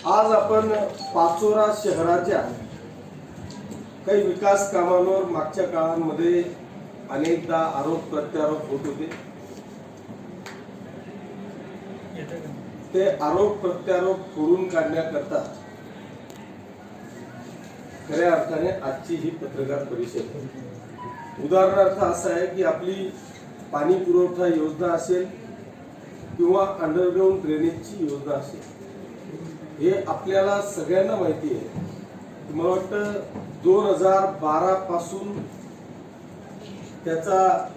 आज आपण पाचोरा शहराच्या काही विकास कामांवर मागच्या काळामध्ये अनेकदा आरोप प्रत्यारोप होत होते। ते आरोप प्रत्यारोप खोडून काढण्याकरता खऱ्या अर्थाने आजची ही पत्रकार परिषद उदाहरणार्थ असं आहे की आपली पाणी पुरवठा योजना असेल किंवा अंडरग्राउंड ड्रेनेजची योजना असेल, हे आपल्याला सगळ्यांना माहिती आहे। मला वाटतं 2012 पासून त्याचा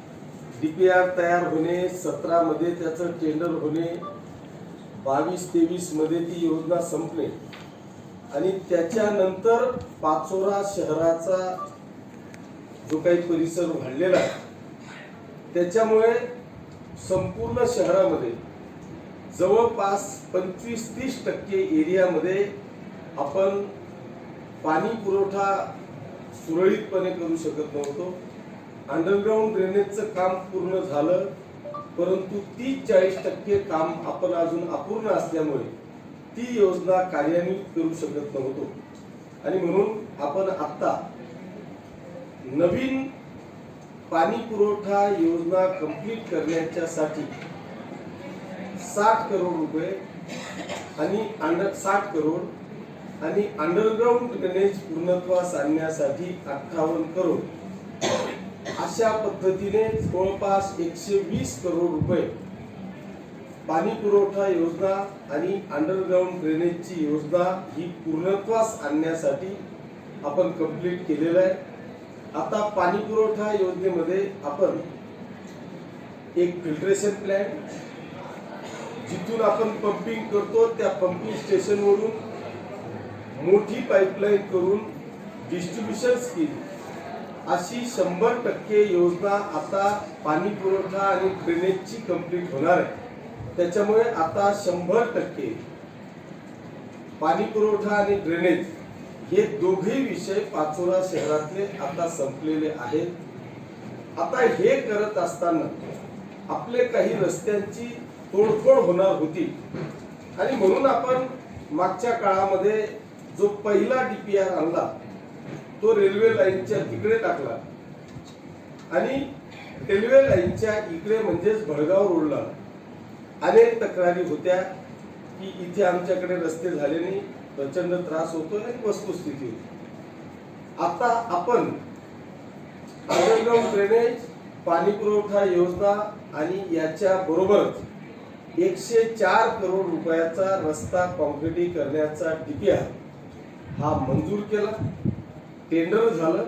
डीपीआर तयार होणे, 17 मध्ये त्याचं टेंडर होणे, 22-23 मध्ये ती योजना संपणे आणि त्याच्यानंतर पाचोरा शहराचा जो काही परिसर वाढलेला आहे त्याच्यामुळे संपूर्ण शहरामध्ये जवळपास 25-30% एरियामध्ये आपण पाणी पुरवठा सुरळीतपणे करू शकत नव्हतो। अंडरग्राउंड ड्रेनेजचं काम पूर्ण झालं, परंतु 30-40% काम आपण अजून अपूर्ण असल्यामुळे ती योजना कार्यान्वित करू शकत नव्हतो आणि म्हणून आपण आता नवीन पाणी पुरवठा योजना कंप्लीट करण्यासाठी 60 करोड रुपये आणि 60 करोड आणि अंडरग्राउंड ड्रेनेज पूर्णत्वास आणण्यासाठी 58 करोड अशा पद्धतीने जवळपास 120 करोड रुपये पाणी पुरवठा योजना आणि अंडरग्राउंड ड्रेनेजची योजना ही पूर्णत्वास आणण्यासाठी आपण कंप्लीट केलेलं आहे। आता पाणी पुरवठा योजनेमध्ये आपण एक फिल्ट्रेशन प्लॅन्ट, जिथून आपण पंपिंग करतो त्या पंपिंग स्टेशनवरून मोठी पाईपलाईन करून डिस्ट्रीब्युशन स्कीम अशी 100% योजना आता पाणी पुरवठा आणि ड्रेनेजची कंप्लीट होणार आहे। त्याच्यामुळे आता 100% पाणी पुरवठा आणि ड्रेनेज हे दोघे विषय पाचोरा शहरातले आता संपलेले आहेत। आता हे करत असताना आपले काही रस्त्यांची तोडफोड होणार होती आणि म्हणून आपण मागच्या काळामध्ये जो पहिला डीपीआर आणला तो रेल्वे लाईनच्या तिकडे टाकला आणि रेल्वे लाईनच्या इकडे म्हणजेच भडगाव रोडला अनेक तक्रारी होत्या की इथे आमच्याकडे रस्ते झाले नाही, प्रचंड त्रास होतोय आणि वस्तुस्थिती होती। आता आपण अंडरग्राउंड ड्रेनेज, पाणी पुरवठा योजना आणि याच्या बरोबरच 104 करोड रुपयाचा रस्ता कॉन्क्रिटीकरणाचा डीपीआर हा मंजूर केला, टेंडर झालं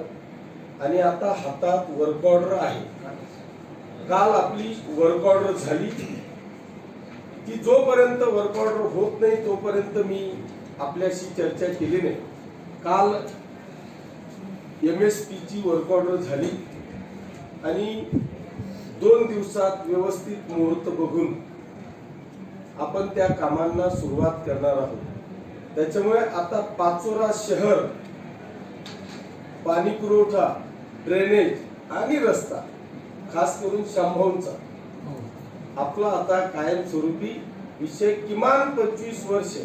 आणि आता हातात वर्क ऑर्डर आहे। काल आपली वर्क ऑर्डर झाली, ती जोपर्यंत वर्क ऑर्डर होत नाही तोपर्यंत मी आपल्याशी चर्चा केली नाही। काल MSP ची वर्क ऑर्डर झाली आणि 2 दिवसात व्यवस्थित मुहूर्त बघून आपण त्या कामांना सुरुवात करणार आहोत। त्याच्यामुळे आता पाचोरा शहर पाणी पुरवठा, ड्रेनेज आणि रस्ता खास करून शांभाऊंचा आपला आता कायमस्वरूपी विषय किमान 25 वर्ष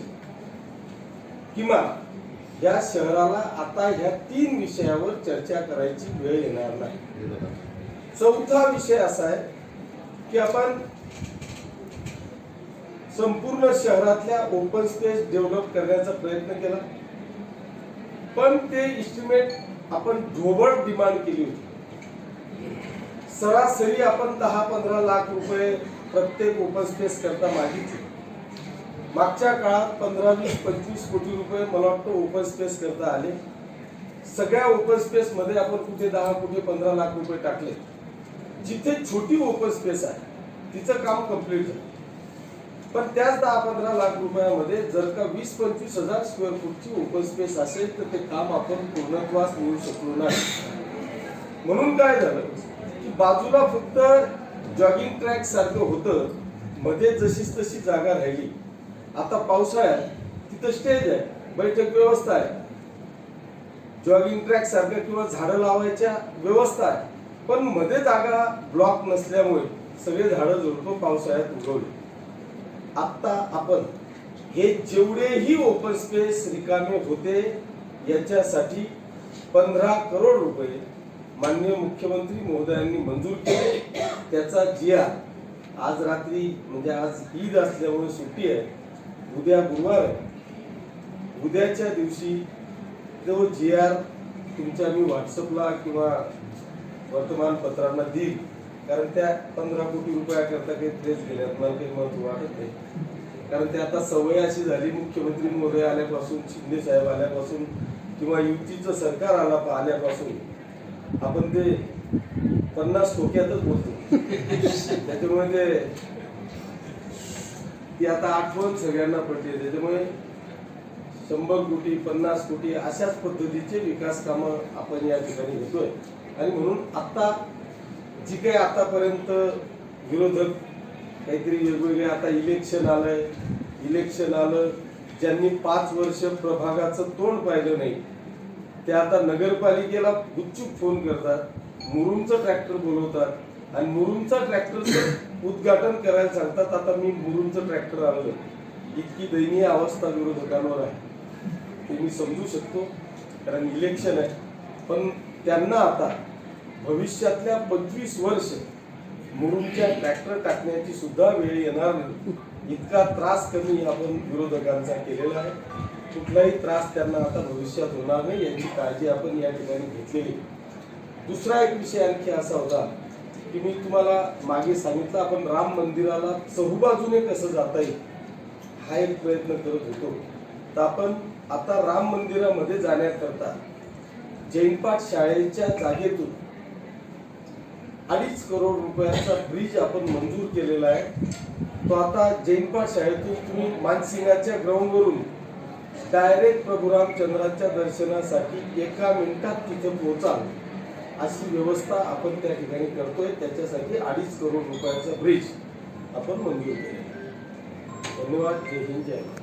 किमान या शहराला आता ह्या 3 विषयावर चर्चा करायची वेळ येणार नाही। चौथा विषय असा आहे की आपण संपूर्ण शहरातल्या ओपन स्पेस डेव्हलप करण्याचा प्रयत्न केला, पण ते इस्टिमेट आपण ढोबळ डिमांड केली होती। सरासरी आपण 10-15 लाख रुपये प्रत्येक ओपन स्पेस करता मागितले। मागच्या काळात 15-20-25 कोटी रुपये मला वाटतं ओपन स्पेस करता आले। सगळ्या ओपन स्पेस मध्ये आपण कुठे 10, कुठे 15 लाख रुपये टाकले। जिथे छोटी ओपन स्पेस आहे तिचं काम कंप्लीट झालं, पण त्याच 10-15 लाख रुपयामध्ये जर का 20-25 हजार स्क्वेअर फूटची ओपन स्पेस असेल तर ते काम आपण पूर्णत्वास नेऊ शकलो नाही। म्हणून काय झालं की बाजूला फक्त जॉगिंग ट्रॅक सारखं होतं, मध्ये जशीच तशी जागा राहिली। आता पावसाळ्यात तिथं स्टेज आहे, बैठक व्यवस्था आहे, जॉगिंग ट्रॅक सारखं किंवा झाडं लावायच्या व्यवस्था आहे, पण मध्ये जागा ब्लॉक नसल्यामुळे सगळे झाडं झुडपं पावसाळ्यात उगवले। आता आपण हे जेवढेही ओपन स्पेस रिकामे होते याच्यासाठी 15 करोड रुपये माननीय मुख्यमंत्री महोदयांनी मंजूर केले. त्याचा GR आज रात्री, म्हणजे आज ईद असल्यामुळे सुट्टी आहे, उद्या गुरुवार आहे, उद्याच्या दिवशी तो GR तुमच्या मी व्हॉट्सअपला किंवा वर्तमानपत्रांना देईल. कारण त्या 15 कोटी रुपयाकरता काही प्रेस घेण्यात मला काही महत्व वाटत नाही. कारण ते आता सवय अशी झाली, मुख्यमंत्री महोदय आल्यापासून, शिंदे साहेब आल्यापासून किंवा युतीचं सरकार आल्यापासून आपण ते 50 टोक्यातच बोलतो. त्याच्यामुळे ती आता आठवण सगळ्यांना पडते. त्याच्यामुळे 100 कोटी 50 कोटी अशाच पद्धतीचे विकास कामं आपण या ठिकाणी घेतोय. आणि म्हणून आता जी काही आतापर्यंत विरोधक काहीतरी वेगवेगळे, आता इलेक्शन आलं, ज्यांनी 5 वर्ष प्रभागाचं तोंड पाहिलं नाही ते आता नगरपालिकेला गुपचूप फोन करतात, मुरुमचं ट्रॅक्टर बोलवतात आणि मुरुमचा ट्रॅक्टरचं उद्घाटन करायला सांगतात. आता मी मुरुमचं ट्रॅक्टर आणलं. इतकी दयनीय अवस्था विरोधकांवर आहे ते मी समजू शकतो, कारण इलेक्शन आहे. पण त्यांना आता भविष्यातल्या 25 वर्ष मुरुमच्या ट्रॅक्टर टाकण्याची सुद्धा वेळ येणार नाही. इतका त्रास कमी आपण विरोधकांचा केलेला आहे. कुठलाही त्रास त्यांना आता भविष्यात होणार नाही याची काळजी आपण या ठिकाणी घेतलेली. दुसरा एक विषय आणखी असा होता की मी तुम्हाला मागे सांगितलं, आपण राम मंदिराला चहूबाजूने कसं जाता येईल हा एक प्रयत्न करत होतो. तर आपण आता राम मंदिरामध्ये जाण्याकरता जैनपाठ शाळेच्या जागेतून 2.5 करोड रुपयाचा ब्रिज आपण मंजूर केलेला आहे. तो आता जैनपाठ शाळेतून तुम्ही मानसिंगाच्या ग्राउंडवरून डायरेक्ट प्रभू रामचंद्राच्या दर्शनासाठी 1 मिनिटात तिथे पोहोचाल अशी व्यवस्था आपण त्या ठिकाणी करतोय. त्याच्यासाठी 2.5 करोड रुपयाचा ब्रिज आपण मंजूर केलेला आहे. धन्यवाद. जय हिंद, जय भारत.